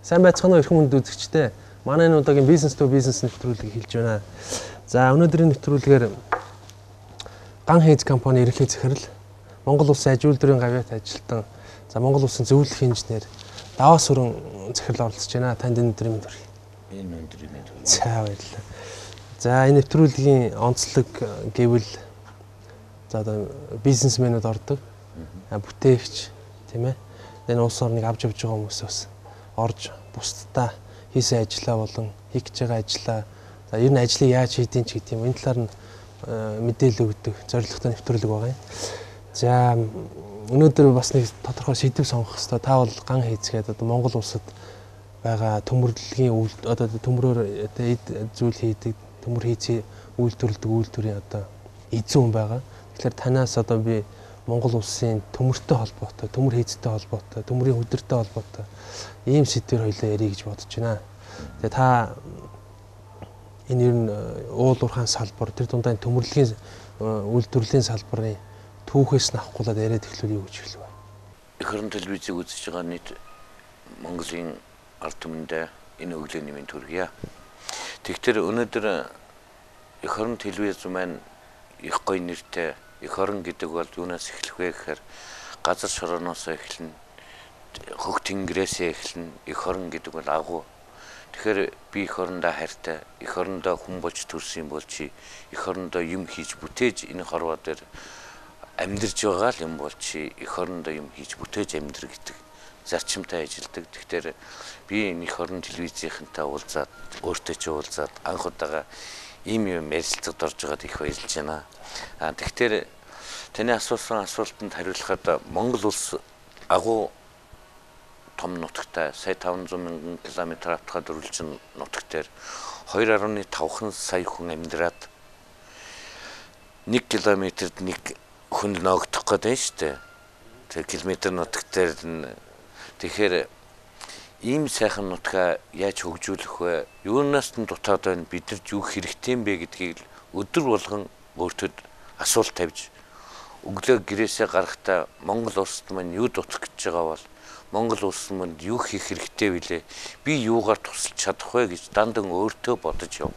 Сайн байцгаана уу эрхэм хүнд үзэгчдээ. Манай энэ удаагийн бизнес to бизнес нэвтрүүлгийг хэлж байна. За өнөөдрийн нэвтрүүлгээр Ган Хийз компани ерөнхий захирал, Монгол Улсын аж үйлдвэрийн гавьяат ажилтан, за Монгол Улсын зөвлөх инженер Даваас өрн захирал оролцож байна. Танд өнөөдрийн мэнд хүргэе. Энэ өнөөдрийн мэнд хүргэе. За баярлалаа. За энэ нэвтрүүлгийн онцлог гэвэл за одоо бизнесмэнүүд ордог. Бүтээгч тийм ээ. Энэ улс орныг авч явж байгаа хүмүүс бас орж бусдаа хийсэн ажлаа болон хийж байгаа ажлаа за ер нь ажлыг яаж хийдин ч гэдэг юм энэ талаар нь мэдээлэл өгдөг зорилготой нэвтрүүлэг байгаа юм. За өнөөдөр бас нэг тодорхой сэдв сонгох хэрэгтэй. Та бол Ган Хийзгээд одоо Монгол улсад байгаа төмөрлөгийн одоо төмрөөр зүйл хийдэг, төмөр хийцээ үйлдвэрлэдэг үйлдвэрийн одоо эзэн хүн байгаа. Тэгэхээр танаас одоо би Монгол улсын төмөртэй холбоотой, төмөр хийцтэй холбоотой, төмөрийн хөдөлтэй холбоотой ийм сэдвээр хоёлаа ярих гэж бодож байна. Тэгээ та энэ ер нь уул уурхайн салбар, тэр дундаа төмөрлөгийн үйлдвэрлэлийн салбарын түүхээс нь авахгүйгээд яриад эхлүүл юу гэж хэлв вэ? Эх орон телевизийг үзэж байгаа нийт Монголын ард түмэндээ энэ өглөөний мэнд хүргье. Тэгэхээр өнөөдөр эх орон телевиз маань их гоё нэртэй эх орон гэдэг бол юунаас эхлэх вэ гэхээр газар шорооноос эхэлнэ, хөх тэнгэрээсээ эхэлнэ. Эх орон гэдэг бол агуу. Тэгэхээр би эх орондоо хайртай, эх орондоо хүн болж төрсөн бол чи эх орондоо юм хийж бүтээж энэ хорвоо дээр амьдарч байгаа л юм бол чи эх орондоо юм хийж бүтээж амьдр гэдэг зарчимтай ажилдаг. Тэгэхээр би энэ эх орон телевизийнхэнтэй уулзаад өөртөө ч уулзаад анх удаага ийм юм ярилцлагад орж байгаад их баярлж байна. Тэгэхээр таны асуусан асуултанд хариулахад Монгол улс агуу том нутагтай сая 500 мянган километр автохад өрүүлжин нутагтэр 2.5 сая хүн амьдраад 1 километрд нэг хүнд ноогдох гэдэг нь шүү дээ. Тэр километр нутагтэр тэгэхээр ийм сайхан нутгаа яаж хөгжүүлэх вэ? Юунаас нь дутаад байна? Бидэрт юу хэрэгтэй юм бэ гэдгийг өдөр болгон өөртөө асуулт тавьж өглөө гэрээсээ гарахдаа Монгол улсад маань юу дутах гэж байгаа бол Монгол улс манд юу хийх хэрэгтэй вүлээ? Би юугаар тусалж чадах вэ гэж дандан өөртөө бодож яв.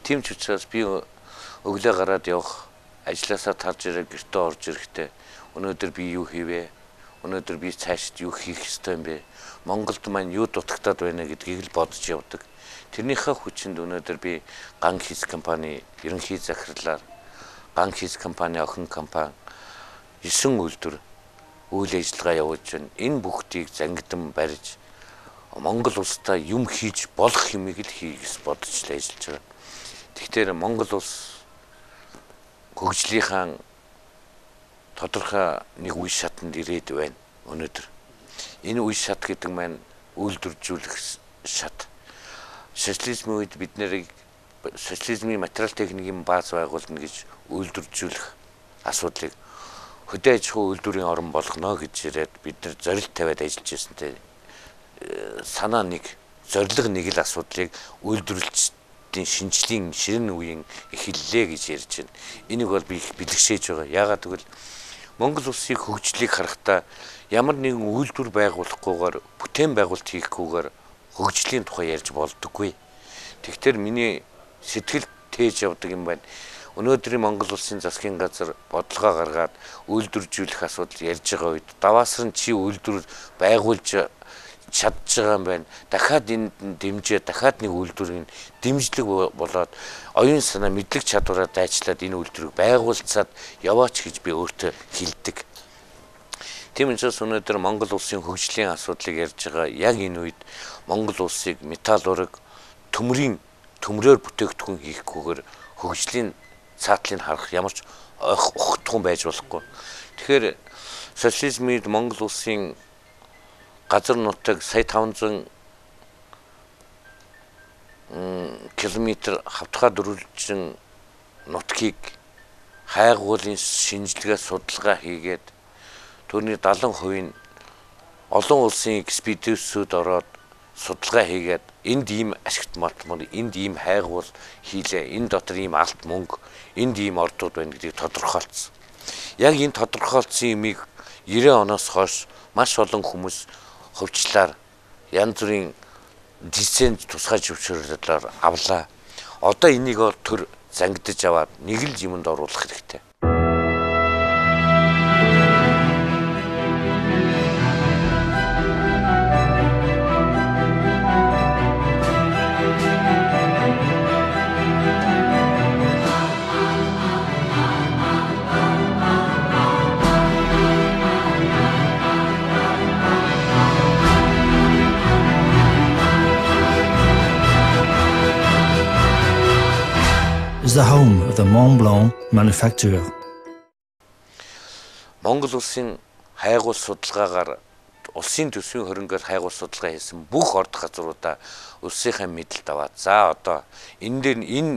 Тийм ч учраас би өглөө гараад явах, ажилласаа тарж ирээ гэртээ орж ирэхдээ өнөөдөр би юу хийвэ? Өнөөдөр би цаашд юу хийх ёстой юм бэ? Монголд маань юу дутагтаад байна гэдгийг л бодож явдаг. Тэрнийхээ хүчинд өнөөдөр би Ган Хийз компани ерөнхий захирлаар Ган Хийз компани охин компани 9 үйлдвэр үйл ажиллагаа явуулж байна. Энэ бүгдийг зангидан барьж Монгол улстай юм хийж болох юмыг л хийгс бодож л ажиллаж байгаа. Тэгэхээр Монгол улс хөгжлийнхаа тодорхой нэг үе шатанд ирээд байна өнөөдөр. Энэ үе шат гэдэг маань үйлдвэржүүлэх шат. Социализмын үед бид нарыг социализмын материал техникийн бааз байгуулна гэж үйлдвэржүүлэх асуудлыг хөдөө аж ахуй үйлдвэрийн орн болгоно гэж ирээд бид нар зорилт тавиад ажиллаж байсантай санаа нэг, зорилго нэг л асуудлыг үйлдвэрлэлтийн шинжлэлийн ширэн үеийн эхэллээ гэж ярьж байна. Энийг бол би их бэлгшээж байгаа. Яагаад гэвэл Монгол улсыг хөгжлийг харахтаа ямар нэгэн үйлдвэр байгуулахгүйгээр, бүтээн байгуулалт хийхгүйгээр хөгжлийн тухай ярьж болдоггүй. Тэгэхээр миний сэтгэл тээж явдаг юм байна. Өнөөдрийн Монгол улсын засгийн газар бодлогоо гаргаад үйлдвэржүүлэх асуудал ярьж байгаа үед даваасар нь чи үйлдвэр байгуулж чадж байгаа юм байна. Дахиад энд дэмжээ, дахиад нэг үйлдвэрийн дэмжлэг болоод оюун санаа мэдлэг чадвараа дайчлаад энэ үйлдвэрийг байгуулцаад яваач гэж би өөртөө хэлдэг. Тийм учраас өнөөдөр Монгол улсын хөгжлийн асуудлыг ярьж байгаа яг энэ үед Монгол улсыг металл ураг төмрөөр бүтээгдэхүүн хийхгүйгээр хөгжлийн цаатлыг харах ямар ч ухтхан байж болохгүй. Тэгэхээр социализмын үед Монгол улсын газар нутаг сая 500 километр хавтгад өрүүлжин нутгийг хайгуулын шинжилгээ судалгаа хийгээд түүний 70% нь олон улсын экспедициуд ороод судалгаа хийгээд энд ийм ашигт малтмар, энд ийм хайгуул хийлээ, энэ дотор ийм алт мөнгө, энд ийм ордууд байна гэдгийг тодорхойлцсон. Яг энэ тодорхойлцсон юмыг 90 оноос хойш маш олон хүмүүс хувьчлаар янз бүрийн лиценз тусгай зөвшөөрлөөр авлаа. Одоо энийг төр зангидж аваад нэг л юмд оруулах хэрэгтэй. Is the home of the Mont Blanc manufacturer. Монгол улсын хайгуул судалгаагаар улсын төсвийн хөрөнгөөр хайгуул судалгаа хийсэн бүх орд газруудаа улсынхаа мэдэлд аваад за одоо энэ дээр энэ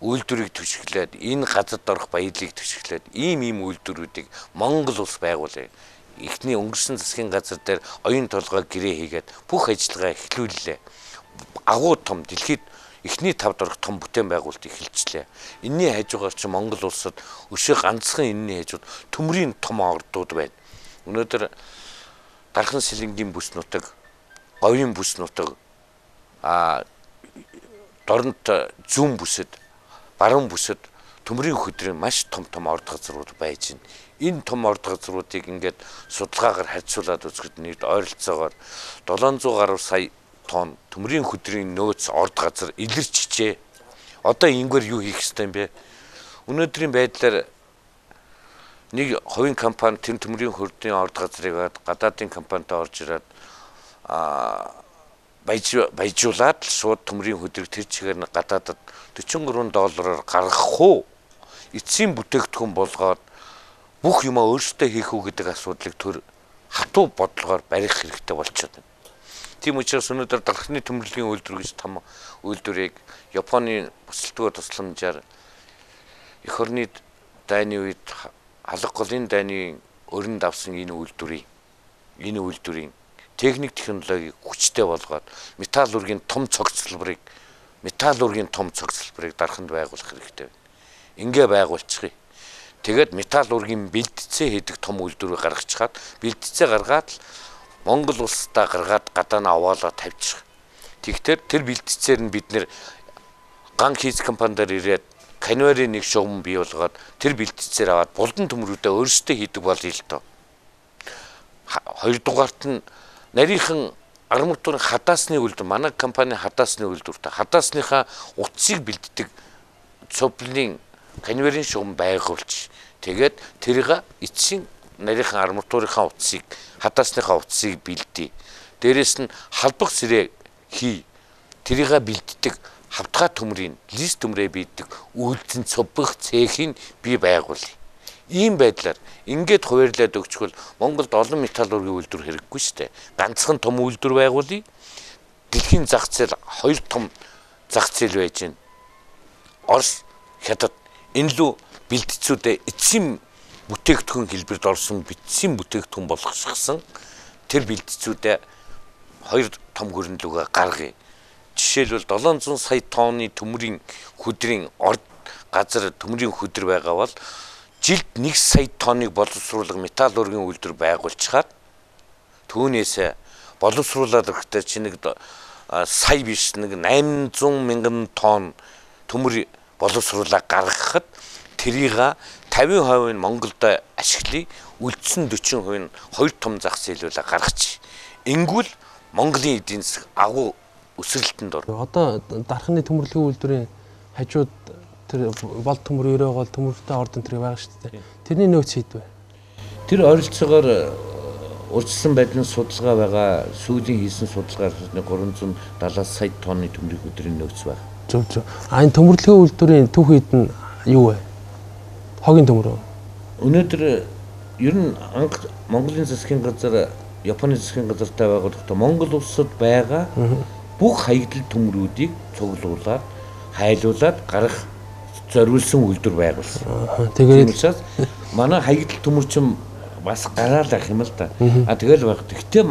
үйлдвэрийг төшөглөөд энэ газарт орох баялаг төшөглөөд ийм үйлдвэрүүдийг Монгол улс байгуулъя. Эхний өнгөрсөн засгийн газар дээр оюун толгой гэрээ хийгээд бүх ажиллагаа эхлүүллээ. Агуу том дэлхийд эхний 5-д орох том бүтээн байгуулалт эхэлжлээ. Энэний хажуугаар ч Монгол улсад өшөө ганцхан энэний хажууд төмрийн том ордууд байна. Өнөөдөр Дархан Сэлэнгийн бүс нутаг, Говийн бүс нутаг, Дорнот зүүн бүсэд, баруун бүсэд төмрийн хөдрийн маш том орд газрууд байж байна. Энэ том орд газруудыг ингээд судалгаагаар харьцуулаад үзэхэд нийт ойролцоогоор 700 гаруй сая тонн төмрийн хөдрийн нөөц орд газар илэрчжээ. Одоо ингэвэр юу хийх ёстой юм бэ? Өнөөдрийн байдлаар нэг хувийн компани тэр төмрийн хөдрийн орд газрыг гадаадын компанитай орж ирээд баяжуулаад шууд төмрийн хөдрийг тэр чигээр гадаадад $43 гаргах уу? Эцсийн бүтээгдэхүүн болгоод бүх юмаа өөрсдөө хийх үү гэдэг асуудлыг төр хатуу бодлогоор барих хэрэгтэй болчиход байна. Тийм учраас өнөөдөр дархны төмөрлөгийн үйлдвэр гэж том үйлдвэрийг Японы бүсэлтгөө тусламжаар эх орны дайны үед халах голын дайны өрөнд авсан энэ үйлдвэрийн техник технологиг хүчтэй болгоод металл ургийн том цогцлборыг дарханд байгуулах хэрэгтэй байна. Ингээ байгуулчихъя. Тэгээд металл ургийн бэлтцээ хийдэг том үйлдвэрийг гаргачихад бэлтцээ гаргаад Монгол улстай гаргаад гадаана аваалаа тавьчих. Тэгэхээр тэр бэлтцээр нь бид нэр ган хийц компанидар ирээд конвейерийн нэг шугам бий болгоод тэр бэлтцээр аваад булдан төмрүүдээ өөрсдөө хийдэг болъё л доо. Хоёрдугаарт нь нарийнхан арматурын хадаасны үйлдвэр, манай компани хадаасны үйлдвэртэй. Хадаасныхаа утсыг бэлддэг цоблын конвейерийн шугам байгуулж тэгээд тэрийг эцсийн нарийнхан арматурынхаа утсыг хадаасныхаа утсыг бэлдээ. Дээрээс нь халбах сэрээ хий. Тэрийг бэлддэг хавтгай төмрийн лист төмрөө бийдэг үйлдэн цоббох цехийг би байгуулъя. Ийм байдлаар ингээд хуваарлаад өгчвөл Монголд олон металл ургийн үйлдвэр хэрэггүй шүү дээ. Ганцхан том үйлдвэр байгуулъя. Дэлхийн зах зээл хоёр том зах зээл байж байна. Орос, Хятад энэ лүү бэлтцүүдээ эцсийн бүтээгдэхүүн хэлбэрт орсон битсэн бүтээгдэхүүн болгочихсон тэр бэлтцүүдээ хоёр том хөрөнлөгөө гаргая. Жишээлбэл 700 сая тонны төмрийн хөдрийн орд газар төмрийн хөдөр байгаа бол жилд 1 сая тонныг боловсруулах металл ургийн үйлдвэр байгуулчихад түүнээс боловсруулаад ирэхдээ чи нэг сая биш нэг 800 мянган тонн төмөр боловсруулаад гаргахад тэрийг 50% нь Монголд ашиглая, үлдсэн 40% нь хоёр том зах зээлүүл гаргачих. Ингүүл Монголын эдийн засаг агуу өсрэлтэнд орно. Одоо дархны төмөрлөгийн үйлдвэрийн хажууд тэр бол төмөр өрөөгөл төмөртэй ордон тэр байгаа шүү дээ. Тэрний нөөц хэд вэ? Тэр ойролцоогоор урьдчилан байдлын судалгаа байгаа. Сүүлийн хийсэн судалгаар 370 сая тонны төмрийн хөдрийн нөөц байна. Зөв. Энэ төмөрлөгийн үйлдвэрийн төв хэд нь юу вэ? Хогийн төмөр. Өнөөдөр ер нь Монголын засгийн газар, Японы засгийн газартай байгууллагатай Монгол улсад байгаа бүх хаягдл төмрүүдийг цуглуулад, хайлуулад гарах зориулсан үйлдвэр байгуулсан. Тэгээд учраас манай хаягдл төмөр чинь бас гараалах юм л да. Тэгэл баг. Гэхдээ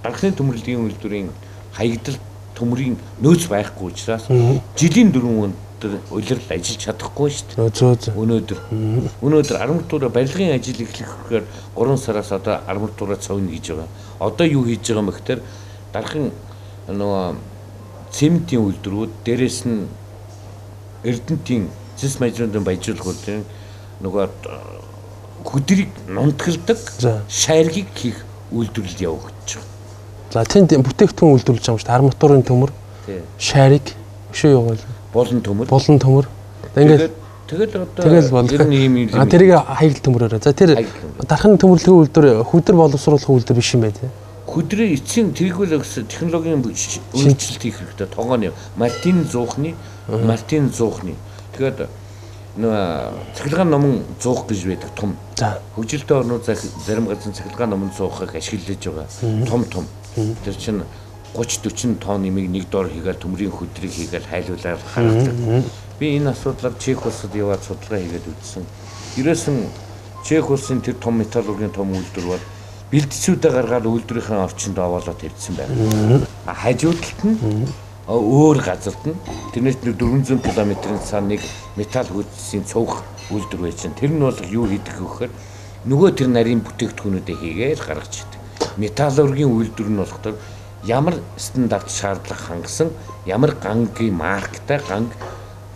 дархны төмөрлөгийн үйлдвэрийн хаягдл төмрийн нөөц байхгүй учраас жилийн 4 өндөр улирал ажиллаж чадахгүй шүү дээ. Өнөөдөр арматура барилгын ажил эхлэхээр 3 сараас одоо арматура цовно гэж байгаа. Одоо юу хийж байгаа юм бэ гэхээр дархан нөгөө цементийн үйлдвэрүүд дээрээс нь Эрдэнэтийн зэс мажруудын баяжуулгуудын нөгөө хөдрийг нунтгалдаг шайргийг хийх үйлдвэрлэл явагдаж байна. За тэнд бүтээгдэхүүн үйлдвэрлэж байгаа юм шүү дээ. Арматурын төмөр, шайрыг өшөө явуул. Болон төмөр. Ингээд тэгэл бол. Тэрийг хаягл төмөрөөрөө. За тэр дарханы төмөрлөгийн үйлдвэр хөдөр боловсруулах үйлдвэр биш юм байна тий. Хөдрийн эцсийн тэргүүл технологийн үйлчлэлт хийх хэрэгтэй. Тогооны Мартин зуухны. Тэгээд цахилгаан номон зуух гэж байдаг том. Хөгжилтэй орнууд зарим газар цахилгаан номон зуухыг ашиглаж байгаа. Том. Тэр чинь 30-40 тонн нэмийг нэг доор хийгээл төмрийн хөдрийг хийгээл хайлуулаад харагддаг. Би энэ асуудлаар Чех улсад яваад судалгаа хийгээд үзсэн. Ерөөсөн Чех улсын тэр том металлургийн том үйлдвэр бол бэлтцүүдээ гаргаад үйлдвэрийн орчинд овоолоод тавьсан байна. Хажуу талд нь өөр газарт нь тэрнээс 400 км-ийн цаана нэг металл хүйдсийн цовх үйлдвэр байж байна. Тэр нь бол юу хийдэг гэхээр нөгөө тэр нарийн бүтээгдэхүүнүүдээ хийгээл гаргаж идэг. Металлургийн үйлдвэр нь болохоор ямар стандарт шаардлага хангасан, ямар гангийн марктай ганг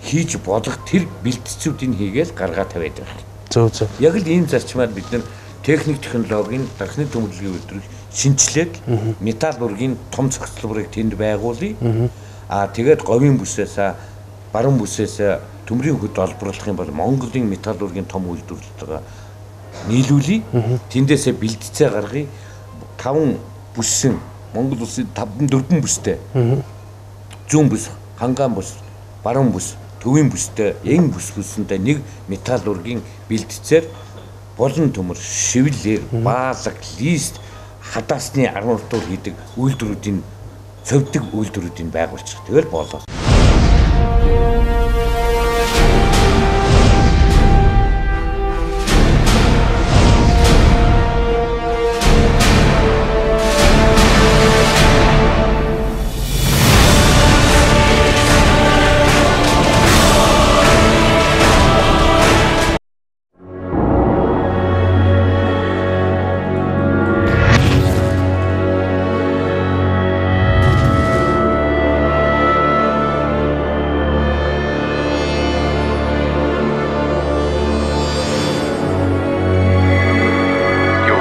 хийж болох тэр бэлтцүүдийг хийгээл гаргаад тавиад байна. Зөв. Яг л ийм зарчмаар бид нар техник технологийн дархны төмөрлөгийн үйлдвэрийг шинжилээд металл ургийн том цогцлборыг тэнд байгуулъя. Тэгээд говийн бүсээс баруун бүсээс төмрийн хөд олборлох юм бол Монголын металл ургийн том үйлдвэрлэлтэйгээ нийлүүлье. Тэндээсээ бэлтцээ гаргая. 5 бүссэн Монгол улсын 4 бүстэй. Зүүн бүс, хангаан бүс, баруун бүс, төвийн бүстэй, эн бүсэндээ нэг металл ургийн бэлтцээр болон төмөр, шивлэр, баалаг, лист, хадаасны арматур хийдэг үйлдвэрүүдийн цовдөг үйлдвэрүүдийг байгуулчих. Тэгэл болоо.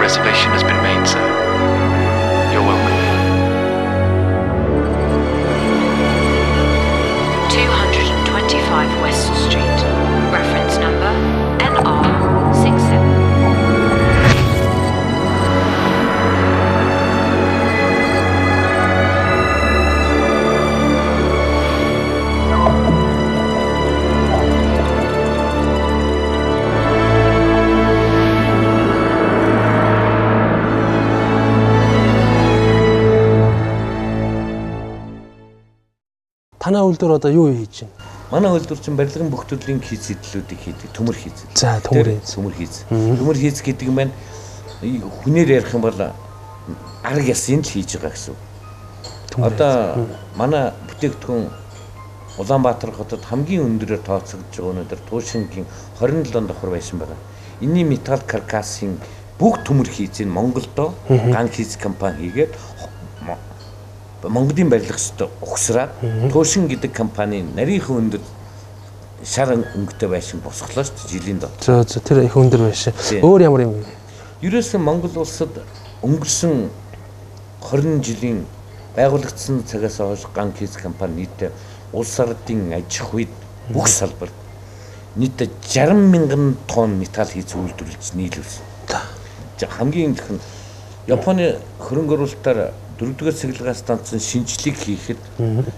Reservation has been made, sir. You're welcome. 225 West Street. Reference number NR67. Танай үйлдвэр одоо юу хийж байна? Манай үйлдвэр чинь барилгын бүх төрлийн хийц сэтлүүдийг хийдэг. Төмөр хийц. За, төмөр хийц. Төмөр хийц гэдэг нь хүнээр ярих юм бол арга ясын л хийж байгаа гэсэн. Одоо манай бүтээгдэхүүн Улаанбаатар хотод хамгийн өндөрөөр тооцогдож байгаа өнөөдөр Туушингийн 27 давхар байшин байгаа. Энийн металл каркасын бүх төмөр хийцийг Монголдо ган хийц компани хийгээд Монголын барилгачд ухсраад Туушин гэдэг компани нарийнхан өндөр шар өнгөтэй байшин босголоо шүү дээ жилийн дотор. За тэр их өндөр байшин. Өөр ямар юм бэ? Ерөөсөн Монгол улсад өнгөрсөн 20 жилийн байгуулагдсан цагаас хойш ган хийц компани нийт улс ардын аж ахуйд бүх салбарт нийт 60 мянган тонн металл хийц үйлдвэрлэж нийлүүлсэн. Хамгийн их нь Японы хөрөнгө оруулалтаар 4-р цэглэгээ станцын шинжилгээг хийхэд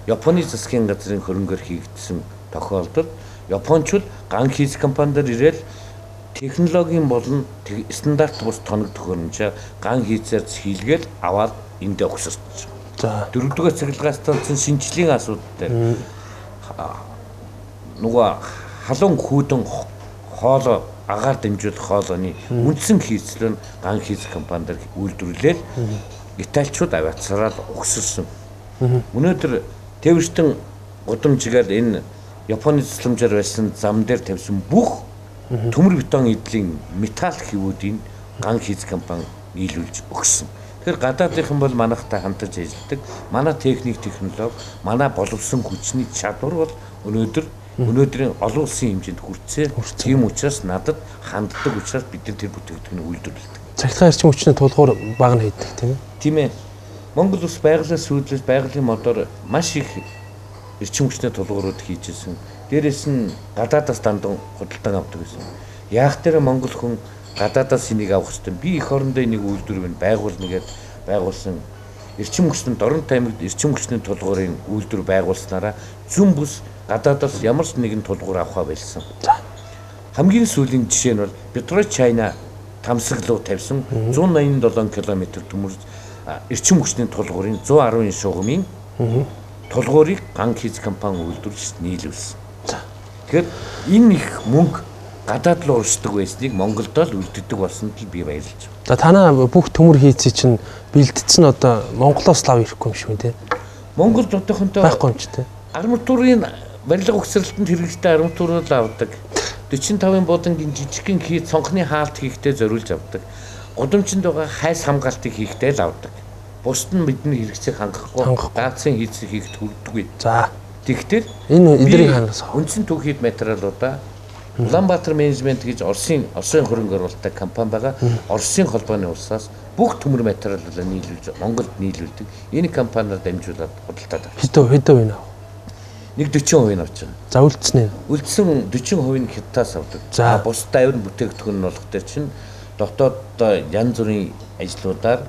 Японы засгийн газрын хөрөнгөөр хийгдсэн тохиолдолд Япончууд ган хийц компанидэр ирээл технологийн болон стандарт бус тоног төхөөрөмжөөр ган хийцээр хийлгээл аваад эндээ өгсөж. За 4-р цэглэгээ станцын шинжилгээний асуудал дээр нөгөө халуун хүүдэн хоолой агаар дэмжүүлэх хоолойны үндсэн хийцлэн ган хийц компанидэр үйлдвэрлээл Италичууд аваацраад өгсөрсөн. Өнөөдөр тээвэртэн гудамжигаар энэ Японы засламжаар байсан зам дээр тавьсан бүх төмөр бетон эдлийн металл хэвүүдийн ган хийц компани нийлүүлж өгсөн. Тэгэхээр гадаадынхан бол манайхтай хамтарч ажилладаг. Манай техник технологи, манай боловсон хүчний чадвар бол өнөөдрийн олон улсын хэмжээнд хүрцээ. Тийм учраас надад ханддаг учраас бид тэр бүтээгдэхүүнийг үйлдвэрлэдэг. Цахилгаан эрчим хүчний тулгуур бага нь хийдэг тийм ээ. Тийм ээ. Монгол улс байгалаас сүйдлэж байгалийн модоор маш их эрчим хүчний тулгуурууд хийжсэн. Дээрээс нь гадаадаас дандан худалдан авдаг гэсэн. Яах дээр Монгол хүн гадаадаас энийг авах хэрэгтэй. Би эх орондоо энийг үйлдвэрийг байгуулна гэдээ байгуулсан эрчим хүчний дорн таймагт эрчим хүчний тулгуурын үйлдвэр байгуулснараа зүүн бүс гадаадаас ямар ч нэгэн тулгуур авахаа байлсан. Хамгийн сүүлийн жишээ нь бол Петро-Чайна тамсаглуу тавьсан 187 км төмөр эрчим хүчний тулгуурын 110 шугамын тулгуурыг Ганг Хийц компани үйлдвэрлэж нийлүүлсэн. Тэгэхээр энэ их мөнгө гадаад руу урсдаг байсныг Монголд л үлддэг болсонд л би баярлаж байна. За танаа бүх төмөр хийцээ чинь бэлдсэн одоо Монголоос лав ирэхгүй юм шиг үү те. Монголд одоохондоо байхгүй юм ч те. Арматурын барилга угсралтанд хэрэглэдэг арматурууд авдаг. 45-ын буудангийн жижигхэн хий цонхны хаалт хийхдээ зориулж авдаг. Гудамжинд байгаа хайс хамгаалтыг хийхдээ л авдаг. Бусд нь бидний хэрэгцээг хангахгүй гаацын хийцийг хийхэд хүрдэггүй. За. Тэгэхээр энэ эдрийг хангасан. Үндсэн түүхийд материалуудаа Улаанбаатар менежмент гэж Оросын хөрөнгө оруулалттай компани байгаа. Оросын холбооны улсаас бүх төмөр материалуудаа нийлүүлж Монголд нийлүүлдэг. Энэ компаниар дамжуулаад худалдаад авч. Хэдөө байна аа? Нэг 40% авч байгаа. За үлдсэн. Үлдсэн 40% нь Хятадаас авдаг. За бусдаа авир бүтээгдэхүүн нь болох дээр чинь дотоод янз бүрийн ажлуудаар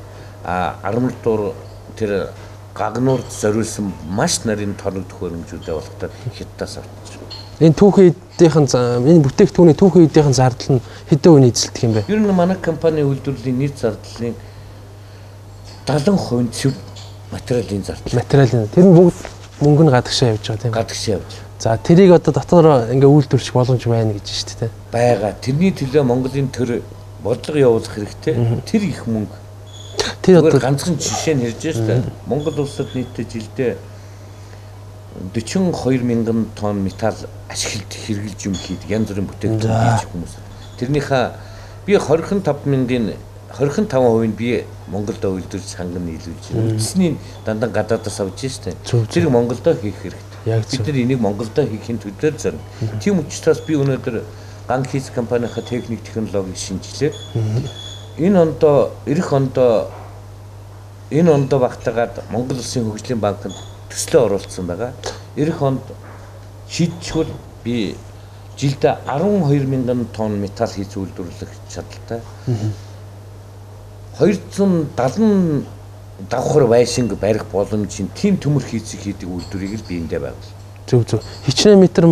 арматур тэр гагнуурд зориулсан маш нарийн тоног төхөөрөмжүүдээ болохдоо Хятадаас авчих. Энэ түүхийдийнхэн энэ бүтээгдэхүүний түүхийдийнхэн зардал нь хэдэн үний эзэлдэг юм бэ? Ер нь манай компани үйлдвэрлэлийн нийт зардлын 70% цэвэр материалын зардал. Материалын. Тэр нь бүгд мөнгө нь гадагшаа явж байгаа тийм. Гадагшаа явж. За тэрийг одоо дотоороо ингээ үйлдвэрлэх боломж байна гэж шүү дээ. Бага. Тэрний төлөө Монголын төр бодлого явуулах хэрэгтэй. Тэр их мөнгө. Тэр одоо ганцхан жишээ нь хэлж байна шүү дээ. Монгол улсад нийтдээ жилдээ 42 мянган тонн металл ашиглалт хэрэгжилж юм хийдэг янз бүрийн бүтээгдэхүүн хийж хүмүүс. Тэрнийхээ би 25% нь би Монголдо үйлдвэрлэж ханган нийлүүлж байна. Үндсний дандаа гадаадаас авч штэ. Тэр Монголдо хийх хэрэгтэй. Бид нар энийг Монголдо хийхин төлөө зорно. Тийм учраас би өнөөдөр Ганг Хийц компанийнхаа техник технологиг шинжилээ. Эх ондоо багтаагаад Монгол Улсын хөгжлийн банкнд төслөө оруулсан байгаа. Эх онд шийдчихвэл би жилдээ 12 мянган тонн металл хийж үйлдвэрлэх чадaltaй. 270 давхар байшинг барих боломжийн тийм төмөр хийцийг хийдэг үйлдвэрийг л биендээ байгуул. Зөв. Хичнээн метр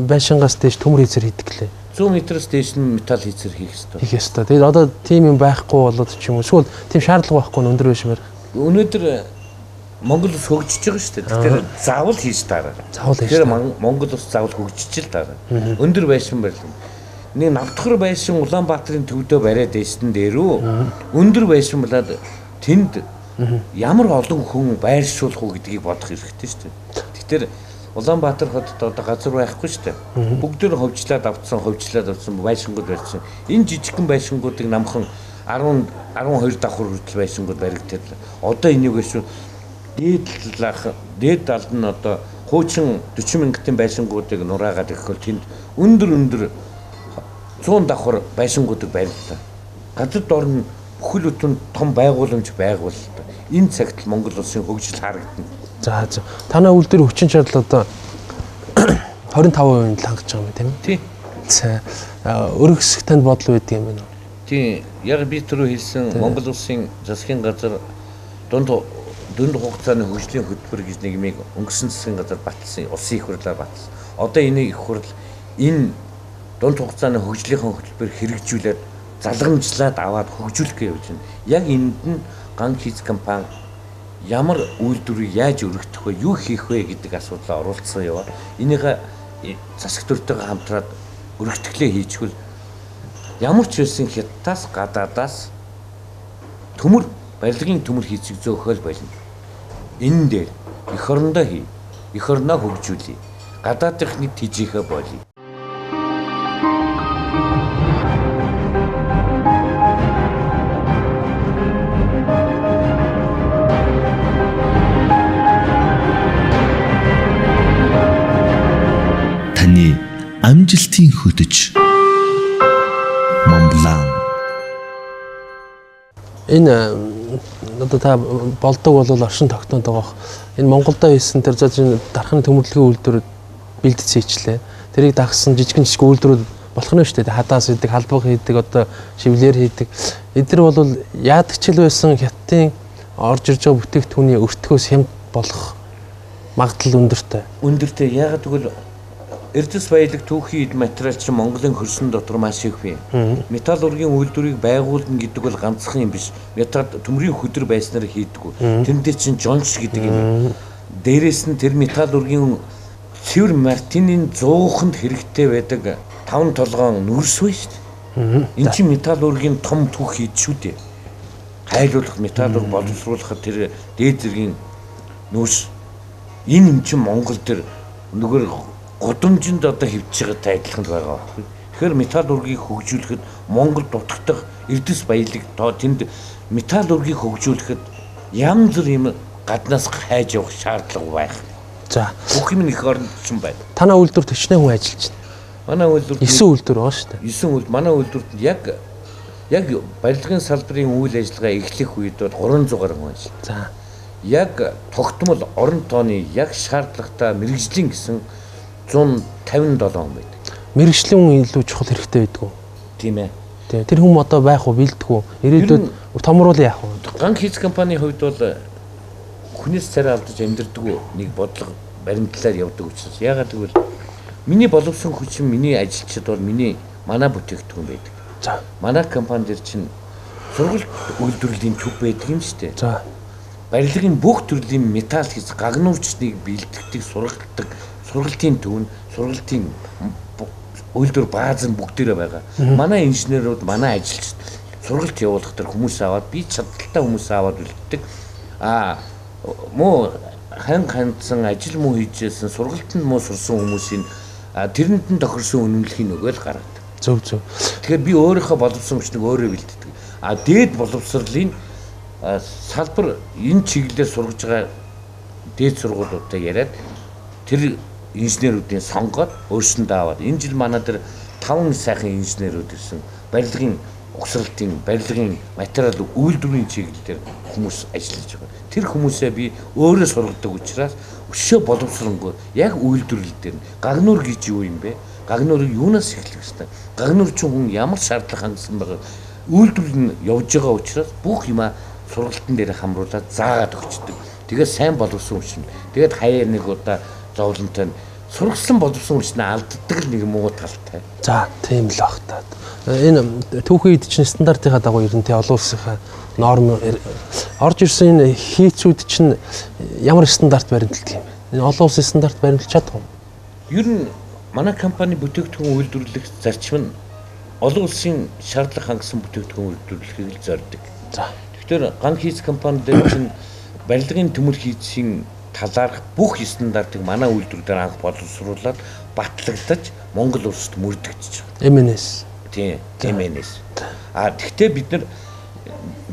байшингаас дээш төмөр хийцэр хийдэг лээ. 100 метрээс дээш нь металл хийцэр хийх ёстой. Тэгээд одоо тийм юм байхгүй болоод ч юм уу. Эсвэл тийм шаардлага байхгүй нь өндөр байшмаар. Өнөөдөр Монгол улс хөгжиж байгаа шүү дээ. Тэгэхээр заавал хийж таараа. Тэгэхээр Монгол улс заавал хөгжиж л таараа. Өндөр байшин барьлаа. Нэг навдхар байшин Улаанбаатарын төвдөө бариад байсан дээрөө өндөр байшин болоод тэнд ямар олон хүн байршуулах уу гэдгийг бодох хэрэгтэй шүү дээ. Тэгэхээр Улаанбаатар хотод одоо газар байхгүй шүү дээ. Бүгдээр хөвчлээд авцсан байшингууд барьсан. Энэ жижигхэн байшингуудыг намхан 12 давхар хүртэл байшингууд баригдаад одоо энийг шүү дээд талд нь одоо хуучин 40 мянган байшингуудыг нураагаад өгөхөөр тэнд өндөр 100 давхар байшингуудыг бариллаа. Газар дор нь бүхэл бүтэн том байгууламж байгууллаа. Энэ цагт Монгол улсын хөгжил харагдана. За. Танай үйлдвэрийн хүчин чадал одоо 25% хангаж байгаа юм тийм үү? Тийм. За. Өрөх хэсэг танд бодол байдаг юм байна уу? Тийм. Яг би түрүү хэлсэн Монгол улсын засгийн газар дунд хугацааны хөгжлийн хөтөлбөр гэж нэгмийг өнгөрсөн засгийн газар баталсан, улсын их хурлаар баталсан. Одоо энэ их хурл энэ дунд хугацааны хөгжлийнхаа хөтөлбөр хэрэгжүүлээд залгамжлаад аваад хөгжүүлэх явж байна. Яг энд нь Ганг Хийц компани ямар үйлдвэрийг яаж өргөдөх вэ, юу хийх вэ гэдэг асуудлаа оруулсан яваа. Энийг засаг төртэйгээ хамтраад өргөтгөлөө хийчихвэл ямар ч байсан Хятадаас гадаадаас барилгын төмөр хийцийг зөөхөл болно. Энэ дээр эх орондоо хий, эх орноо хөгжүүлье. Гадаадынх нь тижихэ болъё. амжилтын хөдөж Монблан. Энэ одоо та болдог бол оршин тогтноод байгаа. Энэ Монголдо хийсэн тэр зэн дархны төмөрлөгийн үйлдвэр бэлдсэн ичлээ. Тэрийг дагсан жижигэн үйлдвэрүүд болох нь шүү дээ. Хадаас хийдэг, халбаг хийдэг, одоо шивлэр хийдэг. Эдгээр бол яадаг ч л байсан хятадын орж ирж байгаа бүтээгдэхүүний өртгөөс хямд болох магадлал өндөртэй. Өндөртэй яагаад гэвэл эрдэс баялаг түүхий материал чинь Монголын хөрсөн дотор маш их бий. Металл ургийн үйлдвэрийг байгуулна гэдэг бол ганцхан юм биш. Металл төмрийн хөдөр байснаар хийдэггүй. Тэндээ чинь жонч гэдэг юм. Дээрээс нь тэр металл ургийн цэвэр мартинын 100-нд хэрэгтэй байдаг 5 толгоон нүрс бай шүү дээ. Энд чинь металл ургийн том түүх хийж шүү дээ. Хайлуулах металл ург боловсруулахад тэр дээд зэргийн нүрс энэ юм чинь Монгол төр нөгөө гудамжинд одоо хөвж байгаатай адилхан байгаа. Тэгэхээр металл ургийг хөгжүүлэхэд Монгол дутагдах эрдэс баялаг тэнд металл ургийг хөгжүүлэхэд янз бүр юм гаднаас хайж явах шаардлага байх. За бүх юм их оронд чинь байна. Танаа үйлдвэр төчнээ хүн ажиллаж байна. Манай үйлдвэр 9 үйлдвэр байгаа шүү дээ. 9 үйлдвэр манай үйлдвэрт яг барилгын салбарын үйл ажиллагаа эхлэх үед бол 300 гаруй хүн ажил. За яг тогтмол орон тооны яг шаардлагатай мэрэгжлийн гэсэн 157 хүн байдаг. Мэргэжлийн хүн илүү чухал хэрэгтэй байдаг уу? Тийм ээ. Тэр хүн одоо байх уу, бэлдэх үү? Ирээдүйд томруулах яах вэ? Ганц хийц компанийн хувьд бол хүнээс царай алдаж амьдэрдэг нэг бодлого баримтлаар явдаг учраас яагаад гэвэл миний боловсон хүчин миний ажилчид бол манай бүтээгдэхүүн байдаг. За. Манай компани дээр чинь сургалт үйлдвэрлэлийн төв байдаг юм шүү дээ. За. Барилгын бүх төрлийн металл хийж гагнуурчныг бэлтгэдэг, сургалдаг, сургалтын төв нь сургалтын үйлдвэр бааз нь бүгдээрээ байгаа. Манай инженерүүд, манай ажилчид сургалт явуулах төр хүмүүс аваад би чадaltaй хүмүүс аваад үлддэг. Муу хандсан ажил муу хийжсэн сургалтанд муу сурсан хүмүүсийн тэрэнд нь тохирсон үнэмлэхийн нөгөө л гаргадаг. Зөв зөв. Тэгэхээр би өөрийнхөө боловсон хүчнийг өөрөө бэлддэг. Дээд боловсролын салбар энэ чиглэлээр сургаж байгаа дээд сургуулиудаа яриад тэр инженерүүдийн сонгоод өөрсөндөө аваад энэ жил манай дээр 5 сайхан инженерүүд ирсэн. Барилгын угсралтын, барилгын материал үйлдвэрийн чиглэлээр хүмүүс ажиллаж байгаа. Тэр хүмүүсээ би өөрөө сургадаг учраас өшөө боловсронгоо яг үйлдвэрлэл дээр гагнуур гэж юу юм бэ? Гагнуурыг юунаас эхлэх вэ? Гагнуур чинь хүн ямар шаардлага хангасан байгаа? Үйлдвэрлэл нь явж байгаа учраас бүх юмаа сургалтын дээр хамруулаад заагаад өгчдөг. Тэгээд сайн боловсон хүчин. Тэгээд хаяа нэг удаа зовлонтой сургасан боловсон хүчнээ алддаг л нэг муу талтай. За, тийм л баг таа. Энэ түүхийн эд чинь стандартынхаа дагуу ер нь тий олон улсынхаа норм орж ирсэн энэ хийцүүд чинь ямар стандарт баримталдаг юм бэ? Энэ олон улсын стандарт баримталж чадах уу? Ер нь манай компани бүтээгдэхүүн үйлдвэрлэх зарчим нь олон улсын шаардлага хангасан бүтээгдэхүүн үйлдвэрлэхийг зорддог. За. Тэгэхээр ганц хийц компани дээр чинь барилгын төмөр хийцийн талаарх бүх стандартыг манай үйлдвэр дээр анх боловсруулаад батлагдаж Монгол улсад мөрдөгдөж байгаа. MNS. Тийм, MNS. Тэгвэл бид нар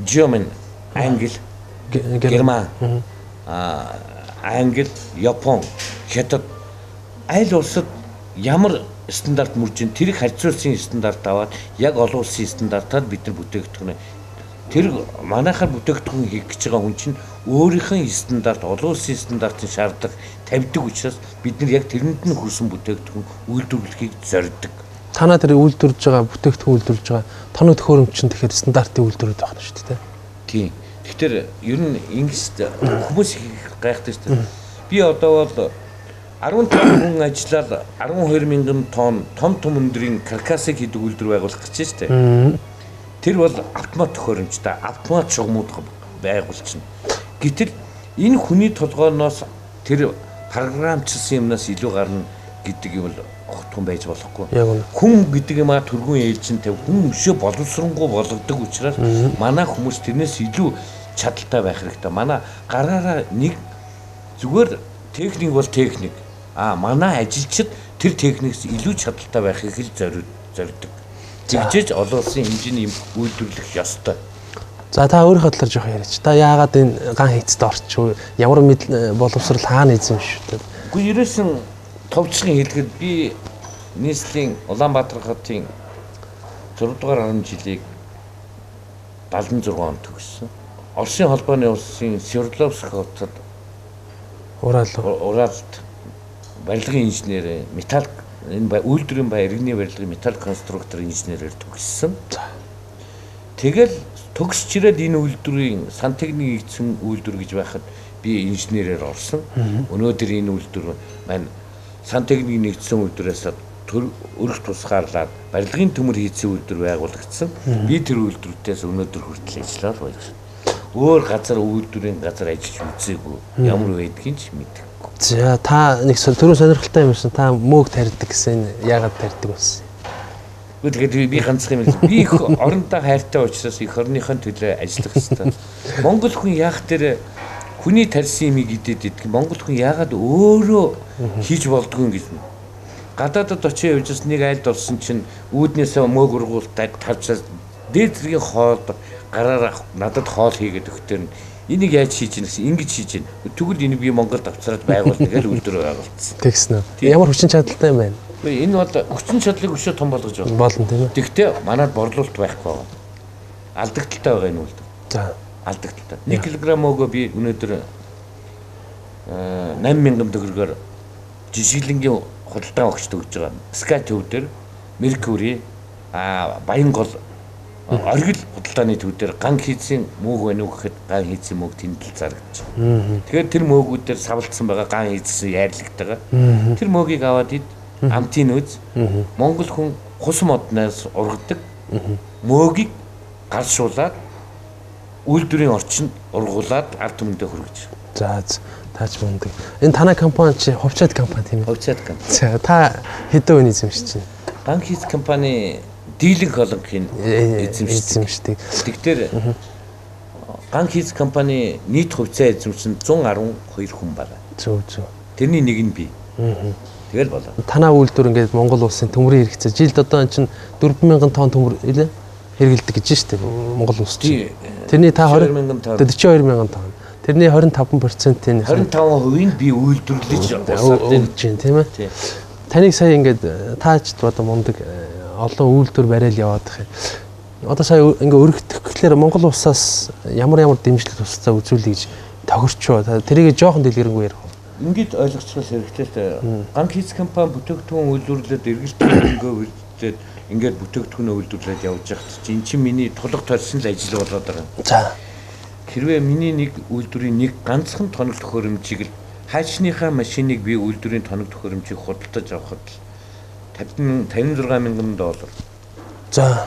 German, Англи, Герман, Англи, Япон, Хятад аль улсад ямар стандарт мөрж ин тэрийг харьцуулсан стандарт аваад яг олон улсын стандартаар бид нар бүтээгдэхүүн тэр манайхаар бүтээгдэхүүн хийх гэж байгаа хүн чинь өөрийнх нь стандарт олон улсын стандартын шаардлага тавьдаг учраас бид нар яг тэрэнд нь хүрсэн бүтээгдэхүүн үйлдвэрлэхийг зорддог. Танаа тэр үйлдвэрлэж байгаа бүтээгдэхүүн үйлдвэрлэж байгаа тоног төхөөрөмж чинь тэгэхээр стандартын үйлдвэрүүд байна шүү дээ. Тийм. Тэгэхээр ер нь ингэж хүмүүс их гайхдаг шүү дээ. Би одоо бол 15 хүн ажиллаад 12,000 тонн том өндрийн каркасыг хийдэг үйлдвэр байгуулах гэж байна шүү дээ. Тэр бол автомат төхөөрөмжтэй, автомат шугамуд байгуулчихна. Гэтэл энэ хүний толгойноос тэр програмчилсан юмнаас илүү гарна гэдэг юм бол огтхон байж болохгүй. Хүн гэдэг юм төргөн ээлжинтэй хүн өшөө боловсронгуй болгодог учраас манай хүмүүс тэрнээс илүү чадaltaй байх хэрэгтэй. Манай гараараа нэг зүгээр техник бол техник. Манай ажилчид тэр техникс илүү чадaltaй байхыг л зорддог. Тэгжээж олон улсын хэмжээний юм үйлдвэрлэх ёстой. За та өөрийнхөө талаар жоох яриач. Та яагаад энэ ган хийцэд орчих вэ? Ямар боловсрал хаана ийсэн шүү дээ. Үгүй ерөөсөн товчхон хэлэхэд би нийслэлийн Улаанбаатар хотын 6 дугаар 10 жилийг 76 онд төгссөн. Оросын холбооны улсын Свердловск хотод Уралд барилгын инженер, металл энэ үйлдвэрийн ба иргэний барилгын металл конструктор инженерээр төгссөн. Тэгэл төгсч ирээд энэ үйлдвэрийн сантехник нэгдсэн үйлдвэр гэж байхад би инженерээр орсон. Өнөөдөр энэ үйлдвэр маань сантехник нэгдсэн үйлдвэрээс өрх тусгаарлаад барилгын төмөр хийцэн үйлдвэр байгуулагдсан. Би тэр үйлдвэртээс өнөөдөр хүртэл ажиллаад байж байна. Өөр газар үйлдвэрийн газар ажиллаж үзээгүй. Ямар байдгийг ч мэдэхгүй. За та нэг түрүү сонирхолтой юм шиг та мөөг тарьдаг гэсэн яагаад тарьдаг болсон? Тэгээд би ганцхан юм. Би их оронтой хайртай учраас их орныхон төлөө ажиллах хэрэгтэй. Монгол хүн яах дээр хүний тарьсан юмыг идээд идэх. Монгол хүн яагаад өөрөө хийж болдгүй гэсэн. Гадаадд очиж явжс нэг айлд орсон чинь үүднээсээ мөөг ургуултад тавьчаас дээд зэргийн хоол гараараа надад хоол хийгээд өгтөр нь энийг яаж хийж ийн гэсэн ингэж хийж ийн. Тэгвэл энийг би Монголд авчраад байгуулна гэж үйлдвэр байгуулсан. Тэгсэн үү? Ямар хүчин чадалтай юм байна? Энэ бол хүчин чадлыг өшөө том болгож байна. Болно тийм ээ. Тэгтээ манад борлуулалт байхгүй байгаа. Алдагдaltaй байгаа энэ үйлдвэр. За. Алдагдaltaй. 1 кг мөөгөө би өнөөдөр 8000 төгрөгөөр жишгэлэнгийн худалдаа өгч төгж байгаа. Sky төв дээр Mercury Баянгол оргил худалдааны төв дээр ган хийцэн мөөг байна уу гэхэд ган хийцэн мөөг тэмдэл зарагдаж байна. Тэгэхээр тэр мөөгүүдээр савлцсан байгаа ган хийцэн яарлагддаг. Тэр мөөгийг аваад ид амтын үз Монгол хүн хус модноос ургадаг мөөгийг гаршуулаад үйлдвэрийн орчинд ургуулад ард түмэндээ хүргэж. За таач мундаг. Энэ танай компани чи хувьчаад компани тийм ээ. Хувьчаад компани. За та хэдэн үний эзэмшиж байна? Ган хийц компани дийлэнх олонхын эзэмшдэг. Тэгтэр ган хийц компани нийт хувьцаа эзэмшсэн 112 хүн байна. Зөв. Тэрний нэг нь би. Тэгэл болоо. Танай үйлдвэр ингээд Монгол улсын төмрийн хэрэгцээ жилд одоо энэ чинь 4000 тонн төмөр илээ хэрэгэлдэг гэж штеп Монгол улс чинь. Тэрний та 42000 тонн. Тэрний 25%-ийн 25%-ийг би үйлдвэрлэж өгч байна тийм ээ. Таныг сая ингээд таач одоо мундаг олон үйлдвэр барайл яваад их. Одоо сая ингээ өргөдөхлөөр Монгол улсаас ямар дэмжлэг тусцаа үзүүлэх гэж тохирчоо. Тэрийг жоохон дэлгэрэнгүй ярих. Ингээд ойлгоцох хэрэгтэй. Ган хийц компани бүтээгдэхүүн үйлдвэрлээд эргэлтийн хөнгөө үйлдвэрлээд ингээд бүтээгдэхүүнөө үйлдвэрлээд явж байхад чинь эн чинь миний тулга торьсон л ажил болоод байгаа. За. Хэрвээ миний нэг үйлдвэрийн нэг ганцхан тоног төхөөрөмжийг л хайчныхаа машиныг би үйлдвэрийн тоног төхөөрөмжийг худалдаж авахад $56000. За.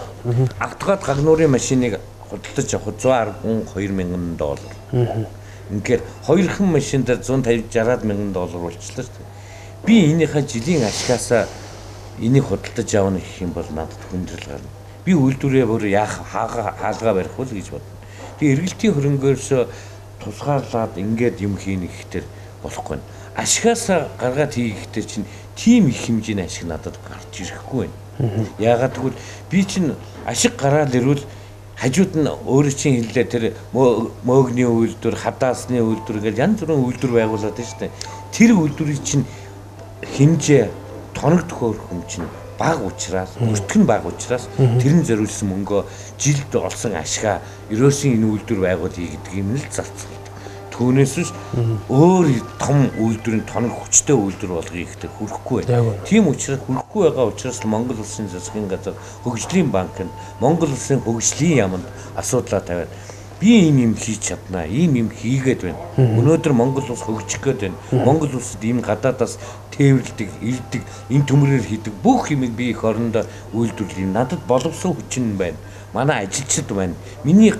Автогад гагнуурын машиныг худалдаж авахад $1,22000. Ингээд хоёрхан машин дээр $150,000 болчихлоо шүү дээ. Би энийхээ жилийн ашгаасаа энийг худалдаж авах гэх юм бол надад хүндрэл гарна. Би үйлдвэрээ бүр яах хаалгаа барих уу гэж бодно. Тэгээ эргэлтийн хөрөнгөөс тусгаарлаад ингээд юм хийнэ гэхтэр болохгүй. Ашгаасаа гаргаад хийхдээ чинь тийм их хэмжээний ашиг надад гарч ирэхгүй байна. Яагаад гэвэл би чинь ашиг гараад ирвэл хажууд нь өөрөө чинь хэллээ тэр мөөгний үйлдвэр, хадаасны үйлдвэр гэж янз бүрийн үйлдвэр байгуулад байна шүү дээ. Тэр үйлдвэрийн чинь хэмжээ тоног төхөөрөм чинь бага учраас, өртгөн бага учраас тэрэн зориулсан мөнгөө жилд олсон ашгаа ерөөсөн энэ үйлдвэр байгуулъя гэдэг юм л зарцуулдаг. Түүнээс биш өөр том үйлдвэрийн тоног хүчтэй үйлдвэр болгоё гэхдээ хүрэхгүй байна. Тийм учраас хүрэхгүй байгаа учраас Монгол Улсын засгийн газар хөгжлийн банкнд Монгол Улсын хөгжлийн яамд асуудлаа тавиад би ийм юм хийж чаднаа, ийм юм хийгээд байна. Өнөөдөр Монгол улс хөгжих гээд байна. Монгол улсад ийм гадаадаас тээвэрлдэг, ирдэг, энэ төмрөөр хийдэг бүх юмыг би их орондоо үйлдвэрлэе. Надад боловсон хүчин байна. Манай ажилчид байна. Миний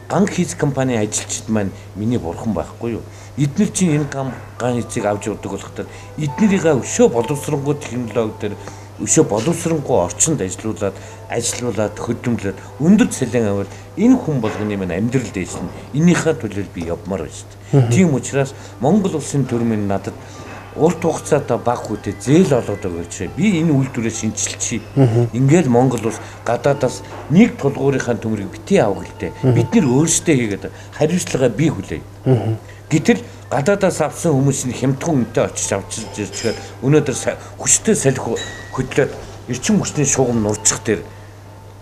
ган хийц компани ажилчид маань миний бурхан байхгүй юу? Эдгээр чинь энэ ган хийцийг авч явдаг болохоор эднэрийнхээ өшөө боловсронгуй технологи дээр өшөө боловсронгуй орчинд ажилуулад хөдөлмөрлөд өндөр цалин аваад энэ хүн болгоны маань амьдрал дээшлэн энийхээ төлөө би явмаар байна шүү дээ. Тийм учраас Монгол улсын төрмийн надад урт хугацаатай баг хүтэ зээл олоод байгаа учраас би энэ үйлдвэрээ шинжилчихье. Ингээл Монгол улс гадаадаас нэг тулгуурынхаа төмрийг битгий авах гэлтэй. Бид нэр өөрсдөө хийгээд хариуцлагаа бий хүлээе. Гэтэл гадаадаас авсан хүмүүсийн хямдхан үнэтэй очиж авчирч ирчихээр өнөөдөр хүчтэй салхи хөдлөөд эрчим хүчний шугам нурчих дээр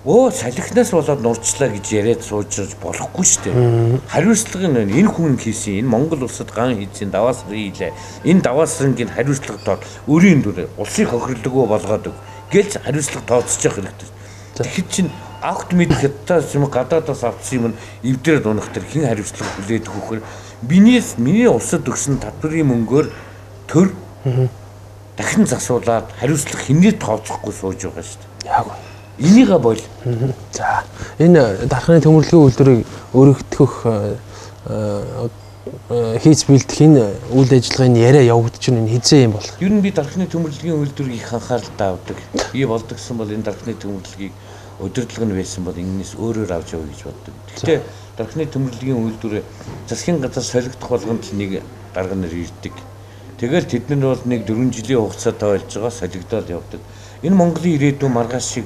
салхинаас болоод нурчлаа гэж яриад суужрж болохгүй шүү дээ. Хариуцлага нь энэ хүн хийсэн, энэ Монгол улсад ган хийсэн даваасрын хийлээ. Энэ даваасрынгийн хариуцлага тоо өрийн дүр улсын хохирлогоо болгоод гэлж хариуцлага тооцож явах хэрэгтэй. Тэгэхээр чин авт мэд хятадаас юм гадаадаас авсан юм эвдрээд унах төр хэн хариуцлага хүлээж өгөхөр миний улсад өгсөн татврын мөнгөөр төр дахин засуулаад хариуцлага хинээ тооцохгүй сууж байгаа шүү дээ. Яг ба. Энийг бол. За энэ дархны төмөрлөгийн үйлдвэрийг өргөдгөх хийж бэлдэх энэ үйл ажиллагааны яриа явагдаж байна энэ хизээ юм болох. Ер нь би дархны төмөрлөгийн үйлдвэрийг их анхааралтай авдаг. Би болдгсон бол энэ дархны төмөрлөгийг удирдлага нь байсан бол энэс өөрөөр авч явъя гэж боддог. Гэхдээ дархны төмөрлөгийн үйлдвэр засгийн газар солигдох болгонд л нэг дарга нар ирдэг. Тэгэл тэд нар бол нэг 4 жилийн хугацаатай болж байгаа солигдоод явдаг. Энэ Монголын ирээдүйн маргааш шиг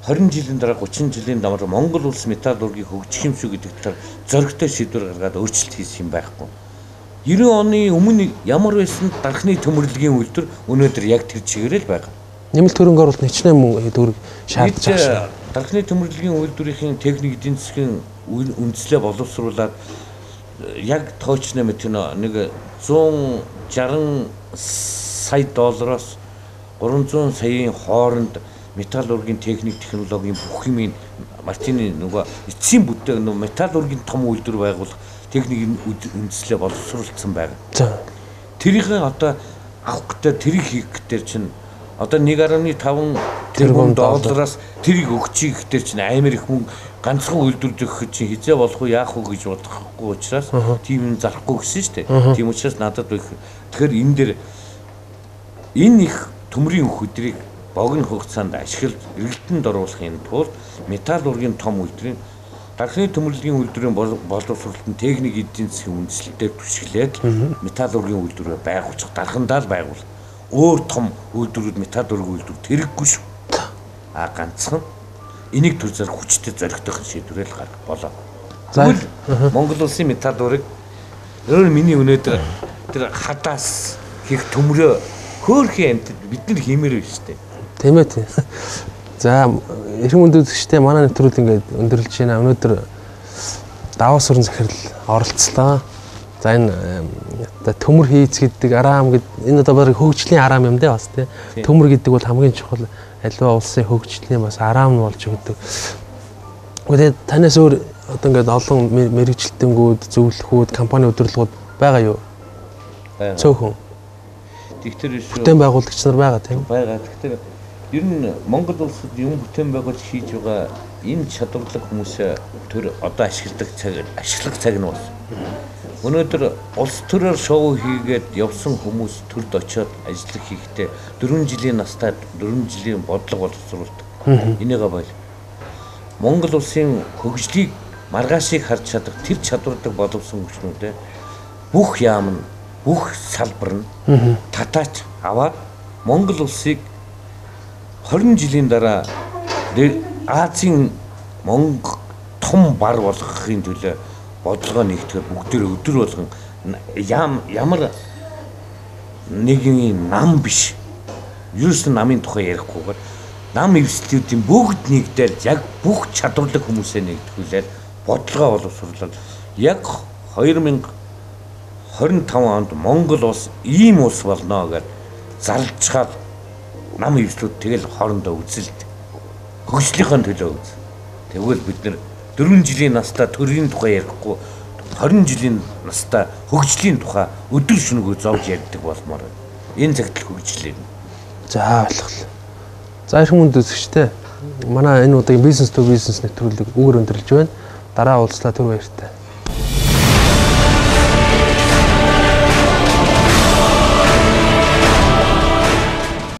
20 жилийн дараа 30 жилийн дараа Монгол улс металлургийг хөгжих юмшүү гэдэг талаар зоригтой шийдвэр гаргаад өөрчлөлт хийх юм байхгүй. 90 оны өмнө ямар байсан дархны төмөрлөгийн үйлдвэр өнөөдөр яг тэр чигээрээ л байгаа. Нэмэлт хөрөнгө оруулалт хичнээн төгрөг шаардж байгаа шүү. Дархны төмөрлөгийн үйлдвэрийн техник эдийн засгийн үндслээ боловсруулаад яг тоочны мэт нэг 160 сая доллароос 300 саяын хооронд металлургийн техник технологийн бүх юмын Мартины нөгөө эцсийн бүтээг металлургийн том үйлдвэр байгуулах техник үндслээ боловсруулсан байна. Тэрийг одоо авах гэдэг тэрийг хийх гэдэг чинь одоо 1.5 тэрбум доллараас тэрийг өгчий гэхтэр чинь амар их мөнгө ганцхан үйлдвэр өгөх чинь хизээ болох уу яах вэ гэж бодохгүй учраас тийм юм зарахгүй гэсэн шүү дээ. Тийм учраас надад тэгэхээр энэ дээр энэ их төмрийн хөдрийг богино хугацаанд ашиглаж эргэлтэнд оруулахын тулд металлургийн том үйлдвэрийн дархны төмөрлөгийн үйлдвэрийн боловсролтын техник эдийн засгийн үндэслэлтэй түшиглээд металлургийн үйлдвэрээ байгуулах дархандаа л байгуул. Өөр том үйлдвэрүүд металлургийн үйлдвэр тэрэггүй шүү. Ганцхан энийг төр зэрэг хүчтэй зоригтойхон шийдвэрэл гарах болоо. Тэгвэл Монгол улсын металлурыг өөр миний өнөөдөр тэр хадаас хийх төмрөө хөөрхийн амтд бид нар хиймээр байна шүү дээ. Тийм ээ тийм. За эрхэм үндсэгчтэй манай нэвтрүүл ингээд өндөрлж байна. Өнөөдөр даваа сүрэн захирал оролцлоо. За энэ төмөр хийц гэдэг араам гэдэг энэ одоо баг хөгжлийн араам юм дээ бас тийм. Төмөр гэдэг бол хамгийн чухал аливаа улсын хөгжлийн бас араам нь болж өгдөг. Тэгээд танаас өөр одоо ингээд олон мэрэгчлэлтэнгүүд, зөвлөхүүд, компани удирдлагууд байгаа юу? Цөөхөн. Тэгтэр бүтээн байгуулагч нар байгаа тийм. Байгаа. Тэгтэр ер нь Монгол улсад юм бүтээн байгуулж хийж байгаа энэ чадварлаг хүмүүсээ төр одоо ашиглах цаг нь болсон. Өнөөдөр улс төрөөр шоу хийгээд явсан хүмүүс төрд очиод ажиллах хийхдээ 4 жилийн настай 4 жилийн бодлого боловсруулдаг. Энийгээ бойл. Монгол улсын хөгжлийг маргаашийг харж чадах тэр чадвардаг боловсон хүчнүүдээ бүх яам нь бүх салбар нь татаач аваад Монгол улсыг 20 жилийн дараа Азийн том бар болгохын төлөө бодлогоо нэгтгэхэд бүгдээр өдөр болгон ямар нэгэн нам биш. Юус намын тухай ярихгүйгээр нам эвслүүдийн бүгд нэгдээд яг бүх чадварлаг хүмүүсээ нэгтгүүлээд бодлогоо боловсруулаад яг 2025 онд Монгол улс ийм улс болно гэж зарлжгаад нам эвслүүд тэгэл хоорондоо үзэлт хөгжлийнхөө төлөө үз. Тэгвэл бид нэр 4 жилийн настай төрийн тухай ярихгүй 20 жилийн настай хөгжлийн тухай өдөр шөнөгүй зовж ярьдаг болмоор энэ цагт хөгжлээ. За ойлголоо. За их хүнд үзэгчтэй манай энэ удаагийн бизнес to бизнес нэвтрүүлэг үгээр өндөрлж байна. Дараа уулзлаа түр баяртай.